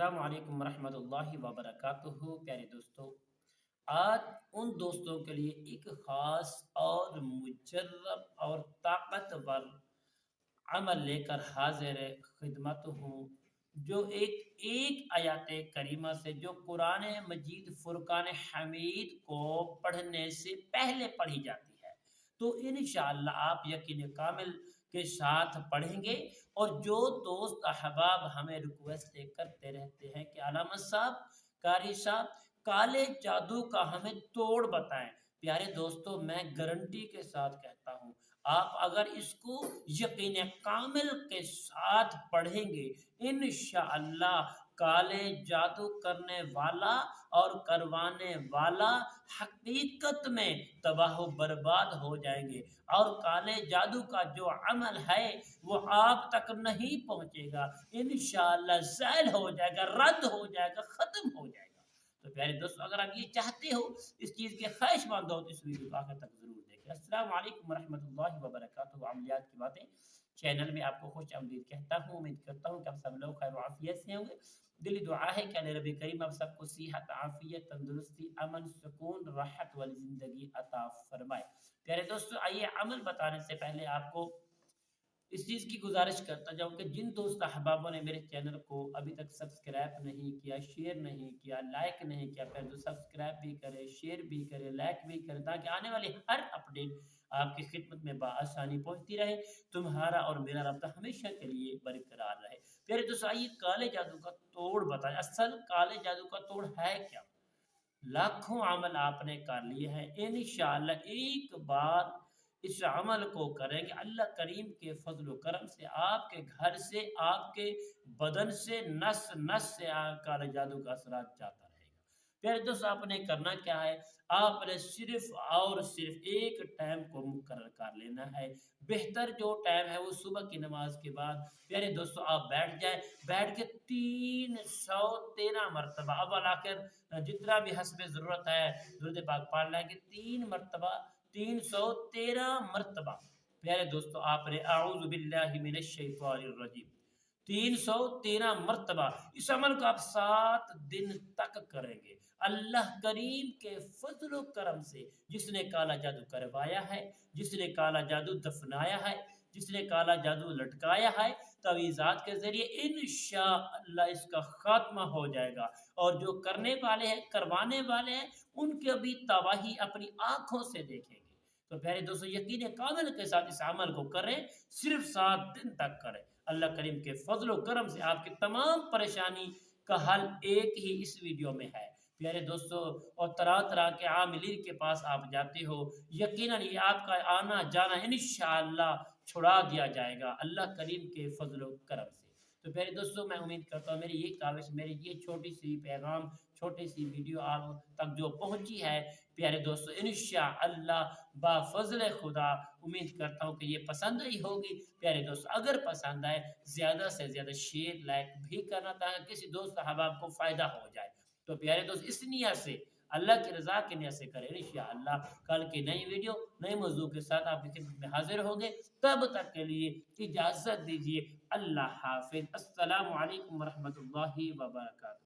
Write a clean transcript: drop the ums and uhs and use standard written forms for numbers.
अस्सलाम वालेकुम रहमतुल्लाहि वबरकातुहू। प्यारे दोस्तों, आज उन दोस्तों के लिए एक ख़ास और मुजर्रब और ताकतवर अमल लेकर हाज़िर खिदमत हूँ, जो एक एक आयत करीमा से जो कुरान मजीद फ़ुरक़ान हमीद को पढ़ने से पहले पढ़ी जाती है। तो इंशाअल्लाह आप यकीन कामिल के साथ पढ़ेंगे। और जो दोस्त अहबाब हमें रिक्वेस्ट करते रहते हैं कि अलामा साहब, कारी साहब, काले जादू का हमें तोड़ बताएं। प्यारे दोस्तों, मैं गारंटी के साथ कहता हूँ, आप अगर इसको यकीन कामिल के साथ पढ़ेंगे, इंशाअल्लाह काले जादू करने वाला और करवाने वाला हकीकत में तबाह बर्बाद हो जाएंगे। और काले जादू का जो अमल है वो आप तक नहीं पहुंचेगा, इंशाअल्लाह ज़ैल हो जाएगा, रद्द हो जाएगा, ख़त्म हो जाएगा। तो प्यारे दोस्तों, अगर आप ये चाहते हो, इस चीज़ के ख्वाहिशमंद हो, तो इस वीडियो को आखिर तक ज़रूर देखें। अस्सलाम वालेकुम रहमतुल्लाहि वबरकातुहू। अमलियात की बातें चैनल में आपको खुश आमदीद कहता हूँ। उम्मीद करता हूँ कि आप सब लोग खैर आफियत से होंगे। दिली दुआ है कि अल्लाह रब्बी करीम आप सबको सेहत, आफियत, तंदुरुस्ती, अमन, सुकून, राहत वाली ज़िंदगी अता फरमाए। प्यारे दोस्तों, आइए अमल बताने से पहले आपको इस चीज़ की गुजारिश करता जाऊँ कि जिन दोस्त अहबाबों ने मेरे चैनल को अभी तक सब्सक्राइब नहीं किया, शेयर नहीं किया, लाइक नहीं किया, पहले तो सब्सक्राइब भी करें, शेयर भी करें, लाइक भी करें, ताकि आने वाली हर अपडेट आपकी खिदमत में बआसानी पहुँचती रहे। तुम्हारा और मेरा रब्ता हमेशा के लिए बरकरार रहे। प्यारे दोस्तों, आइए काले जादू का तोड़ बताएं। असल काले जादू का तोड़ है क्या? लाखों अमल आपने कर लिए हैं, इंशाअल्लाह एक बार इस अमल को करेंगे, अल्लाह करीम के फजल व करम से आपके घर से, आपके बदन से, नस नस से काले जादू का असरात जाता रहेगा। फिर दोस्तों, आपने करना क्या है? आपने सिर्फ और सिर्फ एक टाइम को मुकर्रर कर लेना है। बेहतर जो टाइम है वो सुबह की नमाज के बाद। प्यारे दोस्तों, आप बैठ जाए, बैठ के 313 मरतबा अव्वल आखिर जितना भी हस्बे ज़रूरत है दुरूद पाक पढ़ लें कि 3 मरतबा 313 मरतबा। प्यारे दोस्तों, आपने आऊज़ु बिल्लाहि मिनश शैतानिर रजीम 313 मरतबा इस अमल को आप 7 दिन तक करेंगे। अल्लाह करीम के फजल करम से जिसने काला जादू करवाया है, जिसने काला जादू दफनाया है, जिसने काला जादू लटकाया है, तवीज़ात के ज़रिए इंशाअल्लाह इसका खात्मा हो जाएगा। और जो करने वाले हैं, करवाने वाले हैं, उनकी भी तबाही अपनी आँखों से देखेंगे। तो प्यारे दोस्तों, यकीन कामिल के साथ इस अमल को करें, सिर्फ 7 दिन तक करें। अल्लाह करीम के फजल व करम से आपकी तमाम परेशानी का हल एक ही इस वीडियो में है। प्यारे दोस्तों, और तरह-तरह के आमिलीन के पास आप जाते हो, यकीनन ये आपका आना जाना इंशाअल्लाह छुड़ा दिया जाएगा अल्लाह करीम के फजल व करम से। तो प्यारे दोस्तों, मैं उम्मीद करता हूँ मेरी ये काविश, मेरी ये छोटी सी पैगाम, छोटी सी वीडियो आप तक जो पहुँची है, प्यारे दोस्तों, इंशाअल्लाह बाफ़ज़ल खुदा उम्मीद करता हूँ कि ये पसंद आई होगी। प्यारे दोस्तों, अगर पसंद आए, ज़्यादा से ज़्यादा शेयर लाइक भी करना, ताकि किसी दोस्त अहबाब को फ़ायदा हो जाए। तो प्यारे दोस्त, इस नियत से, अल्लाह की रज़ा की नियत से करें, इंशाअल्लाह कल की नई वीडियो नए मौज़ू के साथ आपकी खिदमत में हाज़िर होंगे। तब तक के लिए इजाज़त दीजिए। अल्लाह हाफ़िज़। अस्सलामु अलैकुम व रहमतुल्लाहि व बरकातुहू।